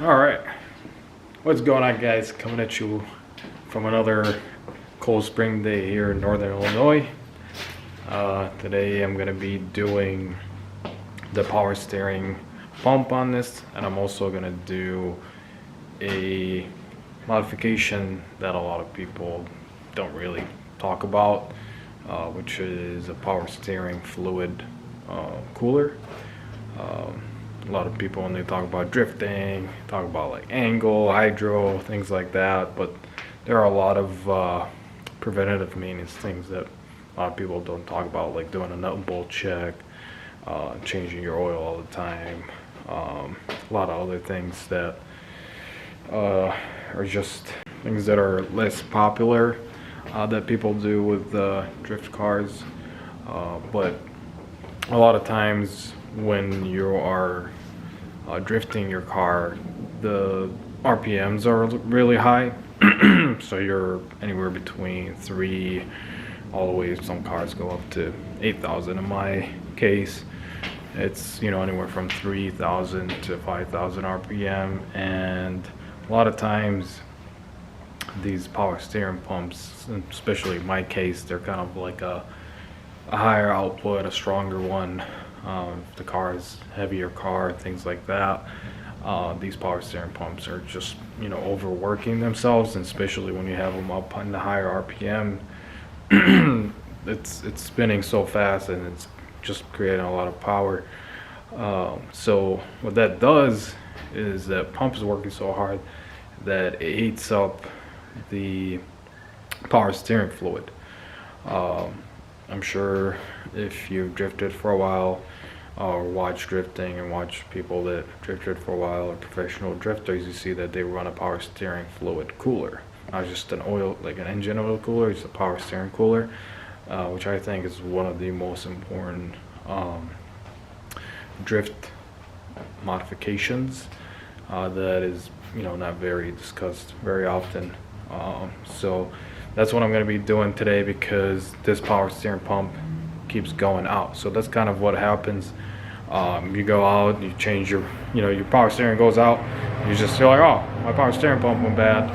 All right, what's going on, guys? Coming at you from another cold spring day here in Northern Illinois. Today I'm gonna be doing the power steering pump on this, and I'm also gonna do a modification that a lot of people don't really talk about, which is a power steering fluid cooler. A lot of people, when they talk about drifting, talk about like angle, hydro, things like that, but there are a lot of preventative maintenance things that a lot of people don't talk about, like doing a nut and bolt check, changing your oil all the time, a lot of other things that are just things that are less popular that people do with drift cars, but a lot of times when you are drifting your car, the RPMs are really high. So you're anywhere between 3 all the way, some cars go up to 8,000. In my case, it's anywhere from 3,000 to 5,000 RPM, and a lot of times these power steering pumps, especially in my case, they're kind of like a higher output, a stronger one. If the car is heavier car, things like that, these power steering pumps are just overworking themselves, and especially when you have them up on the higher RPM, it's spinning so fast and it's just creating a lot of power. So what that does is that pump is working so hard that it heats up the power steering fluid. I'm sure if you've drifted for a while or watch drifting and watch people that drifted for a while or professional drifters, you see that they run a power steering fluid cooler, not just an oil, like an engine oil cooler. It's a power steering cooler, which I think is one of the most important drift modifications that is not very discussed very often. So that's what I'm going to be doing today, because this power steering pump keeps going out. So that's kind of what happens. You go out, you change your power steering goes out, you just feel like, oh, my power steering pump went bad,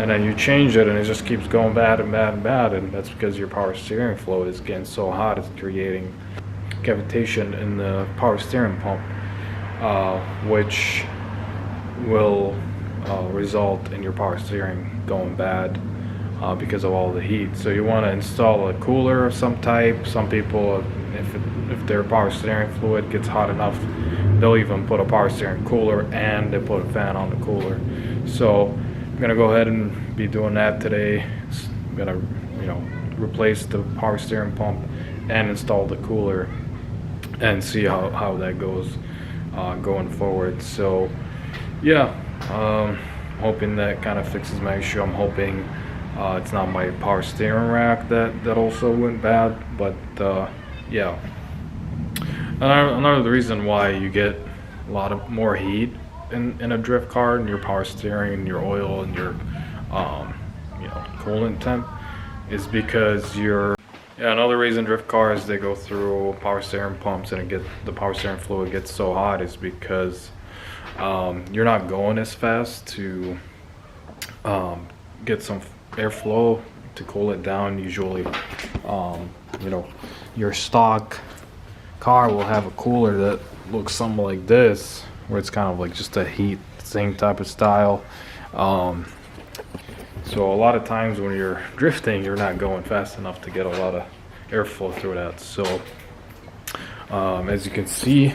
and then you change it and it just keeps going bad and bad and bad, and that's because your power steering fluid is getting so hot it's creating cavitation in the power steering pump, which will result in your power steering going bad because of all the heat. So you want to install a cooler of some type. Some people, if their power steering fluid gets hot enough, they'll even put a power steering cooler and they put a fan on the cooler. So I'm gonna go ahead and be doing that today. I'm gonna replace the power steering pump and install the cooler and see how that goes going forward. So yeah, hoping that kind of fixes my issue. I'm hoping it's not my power steering rack that also went bad, but yeah. Another reason why you get a lot of more heat in a drift car, and your power steering and your oil and your coolant temp, is because another reason drift cars, they go through power steering pumps and the power steering fluid gets so hot, is because you're not going as fast to get some airflow to cool it down. Usually your stock car will have a cooler that looks something like this, where it's kind of like just a heat, same type of style. So a lot of times when you're drifting, you're not going fast enough to get a lot of airflow through that. So as you can see,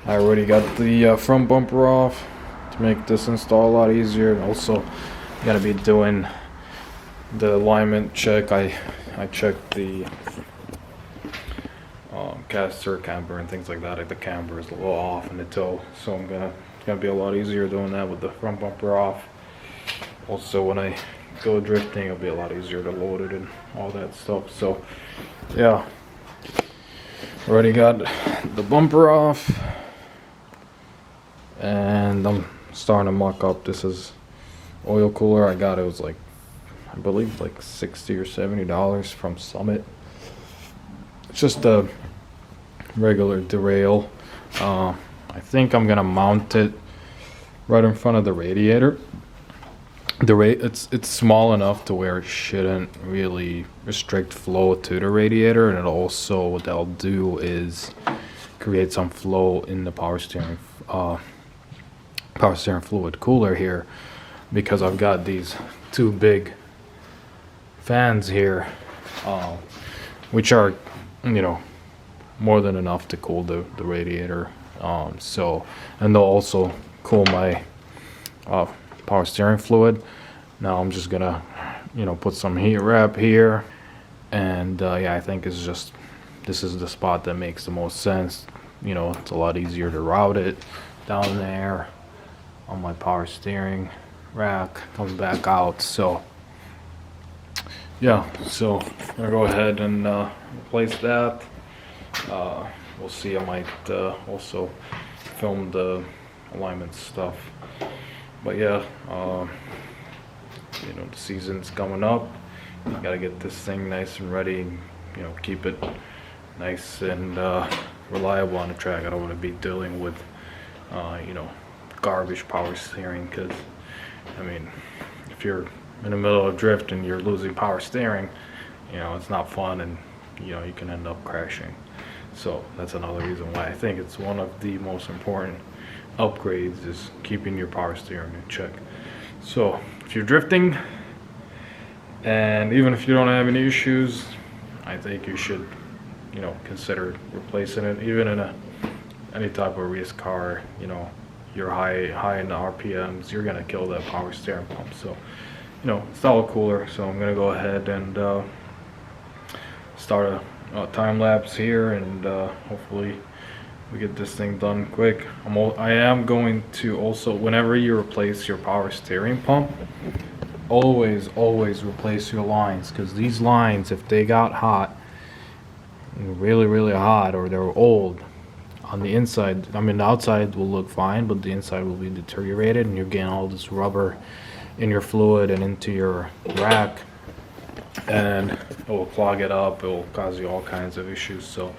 I already got the front bumper off to make this install a lot easier. And also gonna be doing the alignment check. I checked the caster, camber, and things like that. Like the camber is a little off in the toe, so it's gonna be a lot easier doing that with the front bumper off. Also, when I go drifting, it'll be a lot easier to load it and all that stuff. So yeah, already got the bumper off, and I'm starting to mock up. This is oil cooler I got. It was like, I believe, like $60 or $70 from Summit. It's just a regular derail. I think I'm gonna mount it right in front of the radiator. It's small enough to where it shouldn't really restrict flow to the radiator, and it also, what they'll do is create some flow in the power steering fluid cooler here, because I've got these two big fans here, which are, you know, more than enough to cool the radiator. So, and they'll also cool my power steering fluid. Now I'm just gonna, you know, put some heat wrap here, and yeah, I think this is the spot that makes the most sense. You know, it's a lot easier to route it down there on my power steering rack, comes back out. So yeah, so I'm gonna go ahead and replace that. We'll see, I might also film the alignment stuff. But yeah, you know, the season's coming up. You gotta get this thing nice and ready, and, you know, keep it nice and reliable on the track. I don't want to be dealing with, you know, garbage power steering, because, I mean, if you're in the middle of drift and you're losing power steering, you know, it's not fun, and, you know, you can end up crashing. So that's another reason why I think it's one of the most important upgrades, is keeping your power steering in check. So if you're drifting, and even if you don't have any issues, I think you should, you know, consider replacing it. Even in any type of race car, you know, you're high in the RPMs, you're gonna kill that power steering pump. So, you know, install a cooler. So I'm gonna go ahead and start a time lapse here, and hopefully we get this thing done quick. I am going to also, whenever you replace your power steering pump, always replace your lines, because these lines, if they got hot, really hot, or they're old, on the inside, I mean, the outside will look fine, but the inside will be deteriorated, and you're getting all this rubber in your fluid and into your rack, and it will clog it up. It will cause you all kinds of issues. So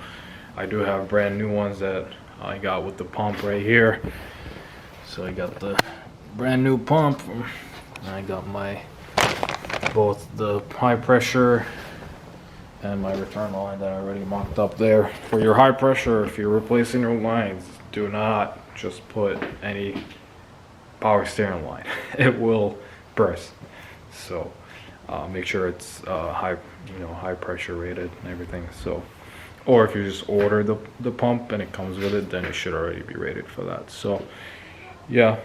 I do have brand new ones that I got with the pump right here. So I got the brand new pump, and I got my both the high pressure and my return line that I already mocked up there. For your high pressure, if you're replacing your lines, do not just put any power steering line. It will burst. So make sure it's high pressure rated and everything. So, or if you just order the pump and it comes with it, then it should already be rated for that. So yeah,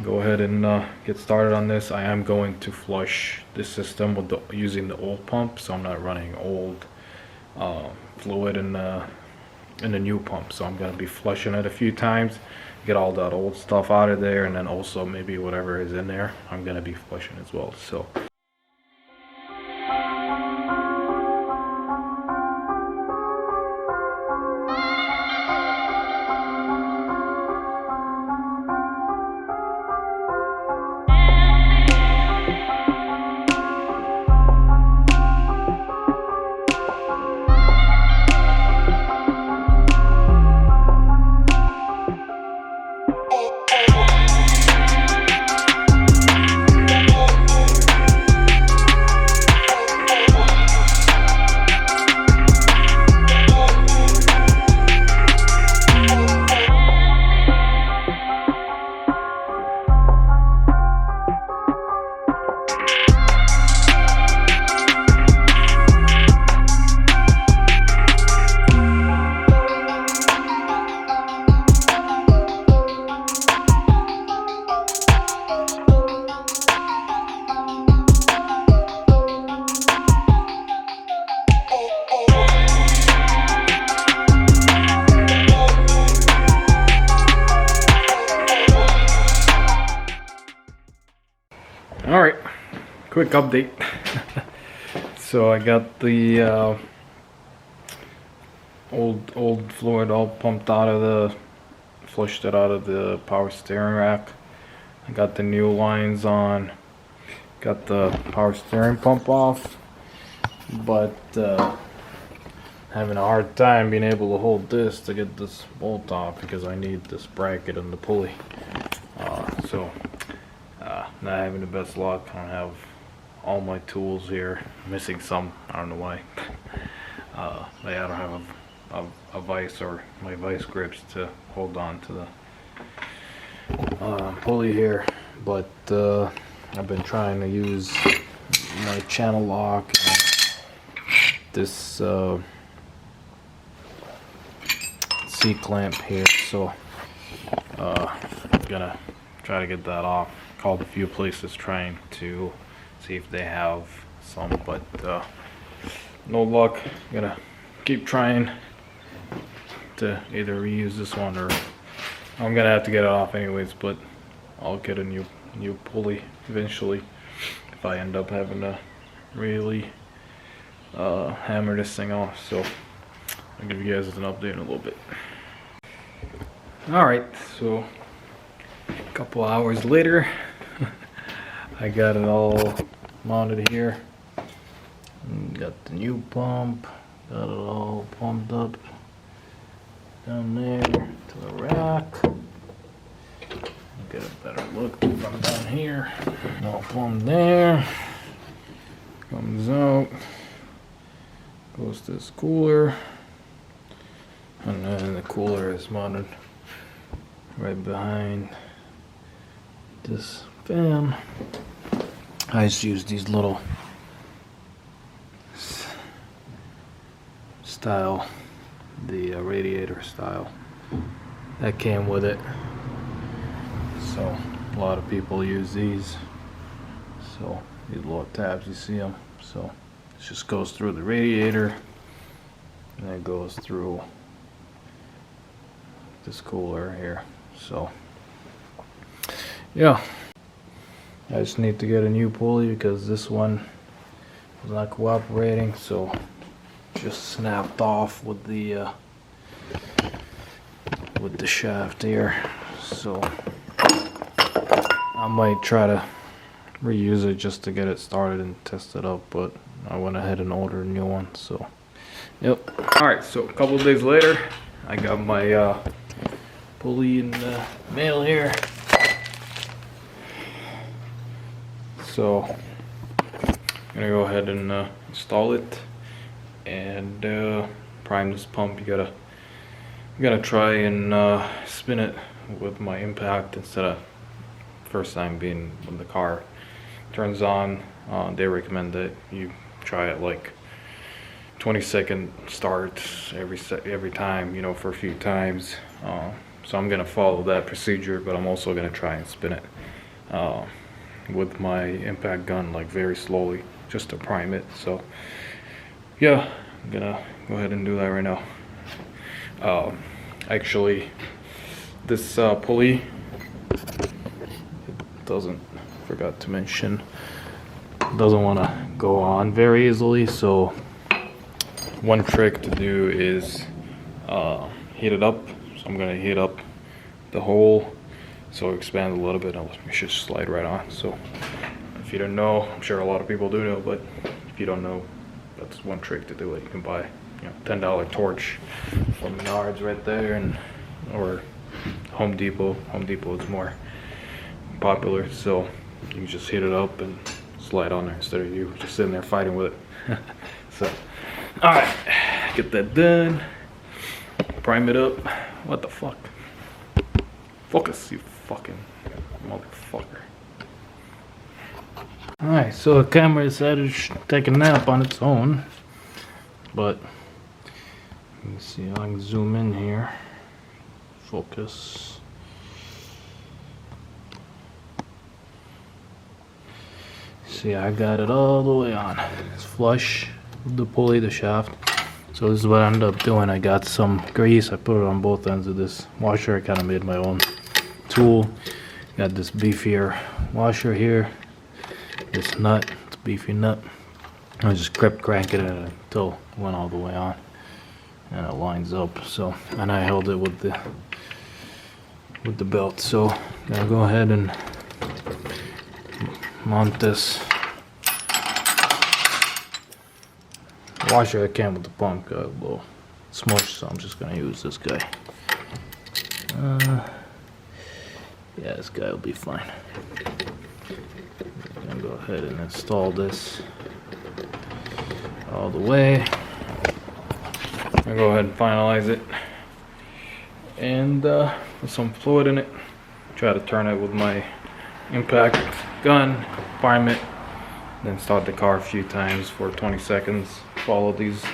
go ahead and get started on this. I am going to flush this system with using the old pump, so I'm not running old fluid in the new pump. So I'm going to be flushing it a few times, get all that old stuff out of there, and then also maybe whatever is in there I'm going to be flushing as well. So all right, quick update. So I got the old fluid all pumped out of flushed it out of the power steering rack. I got the new lines on, got the power steering pump off, but having a hard time being able to hold this to get this bolt off, because I need this bracket and the pulley. So not having the best luck. I don't have all my tools here. I'm missing some. I don't know why. But yeah, I don't have a vise or my vice grips to hold on to the pulley here. But I've been trying to use my channel lock and this C-clamp here. So I'm gonna try to get that off. Called a few places trying to see if they have some, but no luck. Gonna keep trying to either reuse this one, or I'm gonna have to get it off anyways, but I'll get a new pulley eventually if I end up having to really hammer this thing off. So I'll give you guys an update in a little bit. Alright, so a couple hours later, I got it all mounted here. Got the new pump, got it all pumped up down there to the rack. Get a better look from down here. All pumped there. Comes out, goes to this cooler, and then the cooler is mounted right behind this fan. I just use these little style, the radiator style that came with it. So a lot of people use these. So these little tabs, you see them. So it just goes through the radiator, and it goes through this cooler here. So yeah, I just need to get a new pulley because this one was not cooperating, so just snapped off with the shaft here. So I might try to reuse it just to get it started and test it out, but I went ahead and ordered a new one. So yep. Alright, so a couple of days later, I got my pulley in the mail here. So I'm gonna go ahead and install it and prime this pump. I'm gonna try and spin it with my impact instead of first time being when the car turns on. They recommend that you try it like 20-second starts every time, you know, for a few times. So I'm gonna follow that procedure, but I'm also gonna try and spin it with my impact gun, like very slowly, just to prime it. So yeah, I'm gonna go ahead and do that right now. Actually, this pulley, forgot to mention, doesn't want to go on very easily. So one trick to do is heat it up. So I'm gonna heat up the hole so it expands a little bit. It should slide right on. So if you don't know, I'm sure a lot of people do know, but if you don't know, that's one trick to do it. You can buy, you know, $10 torch from Menards right there, or Home Depot. Home Depot is more popular, so you can just heat it up and slide on there instead of you just sitting there fighting with it. So alright, get that done, prime it up. What the fuck? Focus, you fucking motherfucker. Alright, so the camera decided to take a nap on its own, but let me see, I can zoom in here. Focus. See, I got it all the way on. It's flush with the pulley, the shaft. So this is what I ended up doing. I got some grease. I put it on both ends of this washer. I kind of made my own tool. Got this beefier washer here. This nut, it's a beefy nut. I just kept cranking it until it went all the way on, and it lines up. So, and I held it with the belt. So I'm gonna go ahead and mount this washer. I came with the pump, got a little smush, so I'm just gonna use this guy. Yeah, Yeah, this guy will be fine. I'm gonna go ahead and install this all the way. I'll go ahead and finalize it and put some fluid in it. Try to turn it with my impact gun, prime it, then start the car a few times for 20 seconds. Follow these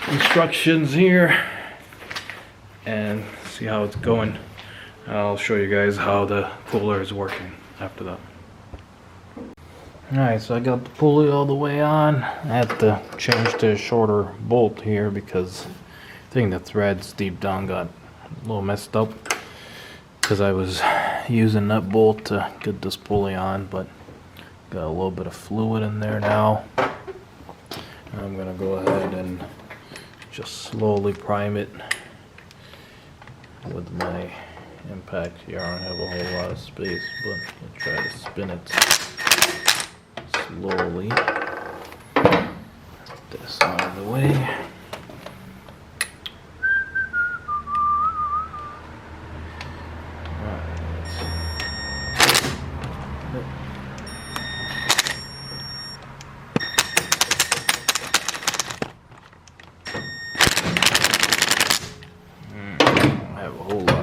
instructions here and see how it's going. I'll show you guys how the cooler is working after that. Alright, so I got the pulley all the way on. I had to change to a shorter bolt here because I think the threads deep down got a little messed up because I was using that bolt to get this pulley on, but got a little bit of fluid in there now. I'm gonna go ahead and just slowly prime it with my impact here. I don't have a whole lot of space, but I'll try to spin it slowly. Put this out of the way.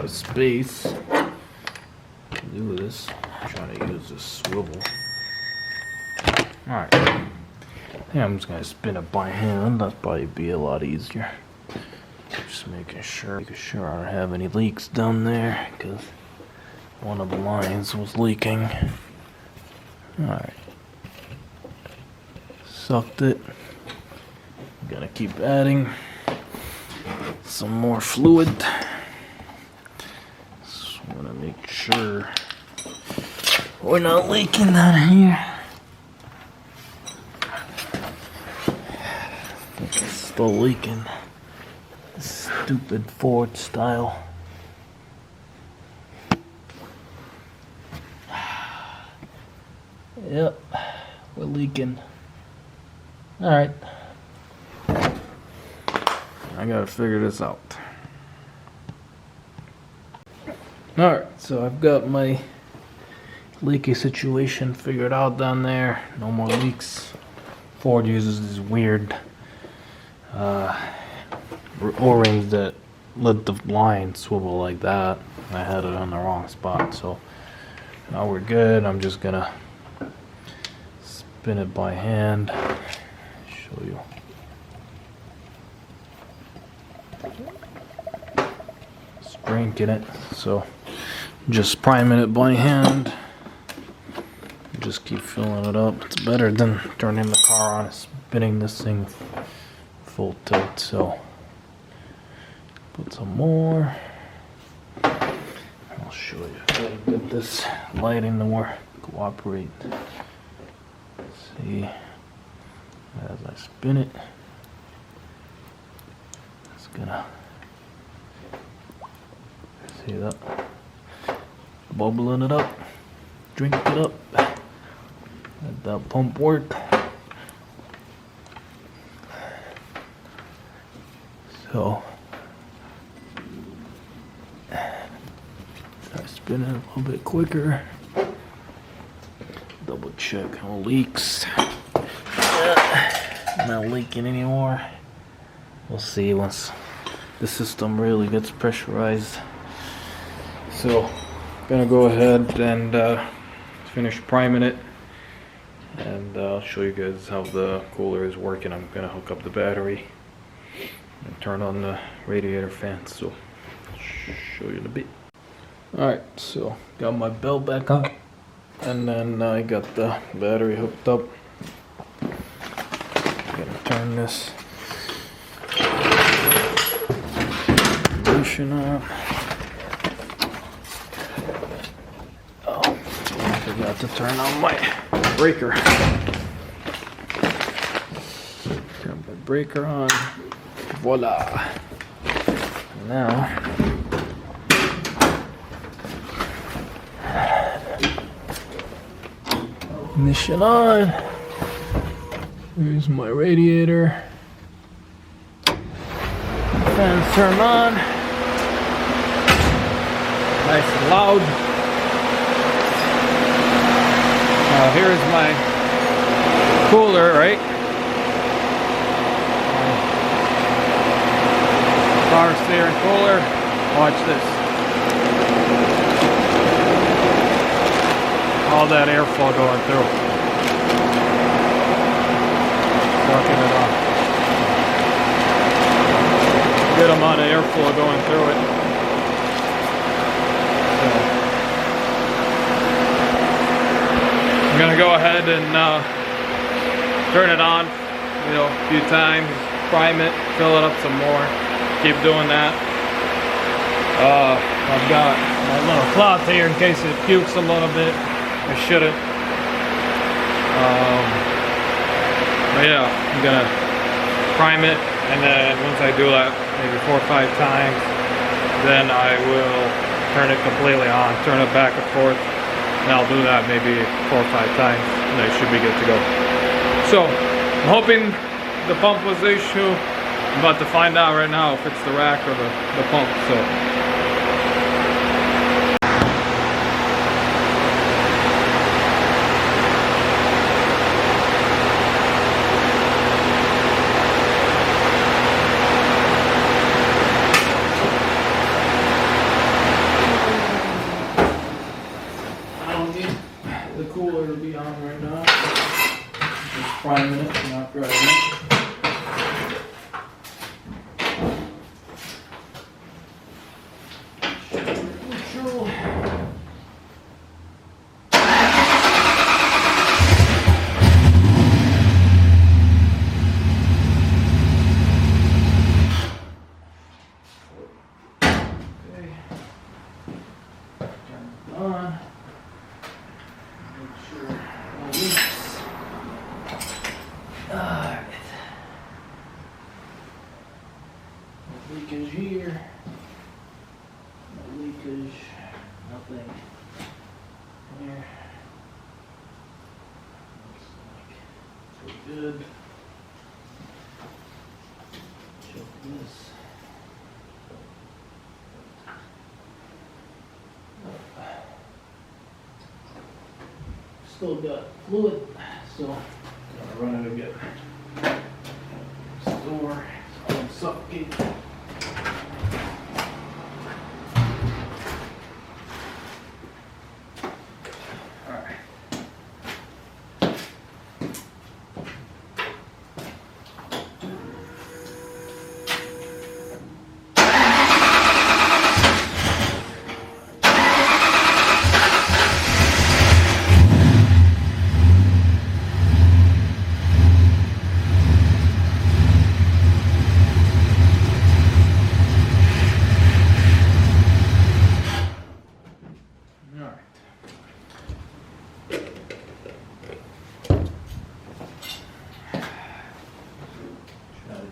Space to do this. I'm trying to use this swivel. Alright. I think I'm just gonna spin it by hand. That'd probably be a lot easier. Just making sure I don't have any leaks down there because one of the lines was leaking. Alright. Sucked it. I'm gonna keep adding some more fluid. Make sure we're not leaking down here. I think it's still leaking. Stupid Ford style. Yep, we're leaking. Alright. I gotta figure this out. Alright, so I've got my leaky situation figured out down there. No more leaks. Ford uses these weird O-rings that let the line swivel like that. I had it on the wrong spot, so now we're good. I'm just gonna spin it by hand. Show you. Cranking it, so just priming it by hand. Just keep filling it up. It's better than turning the car on and spinning this thing full tilt. So put some more. I'll show you how to get this lighting to cooperate. See, as I spin it, it's gonna. See that? Bubbling it up. Drink it up. Let that pump work. So try spinning a little bit quicker. Double check no leaks. Not leaking anymore. We'll see once the system really gets pressurized. So, gonna go ahead and finish priming it, and I'll show you guys how the cooler is working. I'm gonna hook up the battery and turn on the radiator fan, so I'll show you in a bit. Alright, so got my belt back on, and then I got the battery hooked up. Gonna turn this ignition on. Forgot to turn on my breaker. Turn my breaker on. Voila. Now ignition on. Here's my radiator. Fans turn on. Nice and loud. here's my cooler, right? Power steering cooler. Watch this. All that airflow going through. Sucking it off. Good amount of airflow going through it. So, I'm gonna go ahead and turn it on, you know, a few times, prime it, fill it up some more. Keep doing that. I've got my little cloth here in case it pukes a little bit. It shouldn't. But yeah, I'm gonna prime it, and then once I do that, maybe 4 or 5 times, then I will turn it completely on, turn it back and forth, and I'll do that maybe 4 or 5 times, and I should be good to go. So, I'm hoping the pump was the issue. I'm about to find out right now if it's the rack or the pump. So. I don't need the cooler to be on right now. Just priming it, not driving it. On. Make sure no leaks. Alright. No leakage here. No leakage. Nothing here. Looks like so good. Check this. Still got fluid, so gotta run it again. Store, so I don't suffocate. Alright.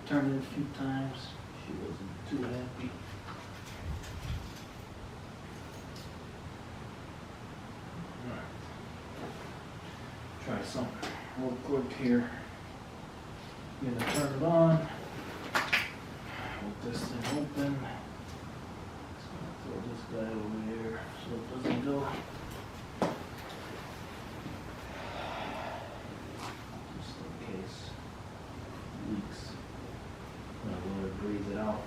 Turned it a few times. She wasn't too happy. Try something real quick here. Gonna turn it on. Hold this thing open. So I'll throw this guy over here so it doesn't go. Just in case it leaks. I'm gonna let it breathe it out.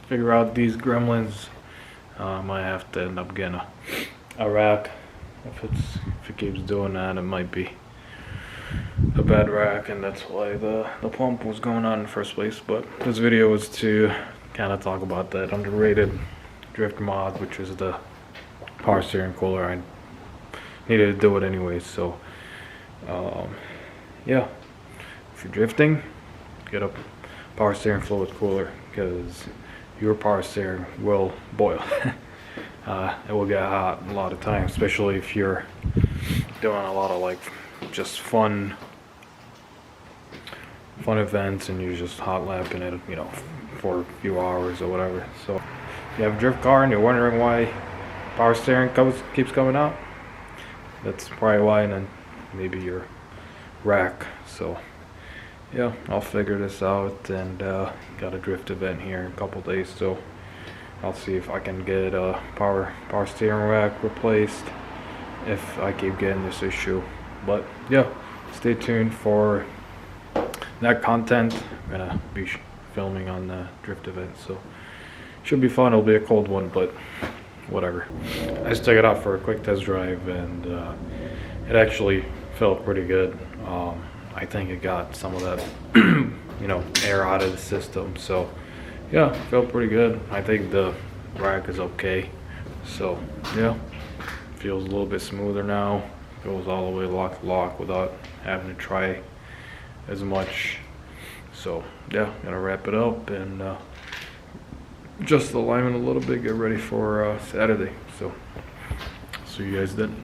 figure out these gremlins. I might have to end up getting a rack. If it keeps doing that, it might be a bad rack, and that's why the pump was going on in the first place. But this video was to kind of talk about that underrated drift mod, which is the power steering cooler. I needed to do it anyway, so yeah, if you're drifting, get a power steering fluid cooler, because your power steering will boil. It will get hot a lot of times, especially if you're doing a lot of like just fun events and you're just hot lapping it, you know, for a few hours or whatever. So if you have a drift car and you're wondering why power steering keeps coming out, that's probably why. And then maybe your rack. So yeah, I'll figure this out, and got a drift event here in a couple days, so I'll see if I can get a power steering rack replaced if I keep getting this issue. But yeah, stay tuned for that content. I'm gonna be filming on the drift event, so should be fun. It'll be a cold one, but whatever. I just took it out for a quick test drive, and it actually felt pretty good. I think it got some of that you know, air out of the system, so yeah, felt pretty good. I think the rack is okay, so yeah, feels a little bit smoother now. Goes all the way lock to lock without having to try as much. So yeah, gonna wrap it up and adjust the alignment a little bit, get ready for Saturday. So see you guys then.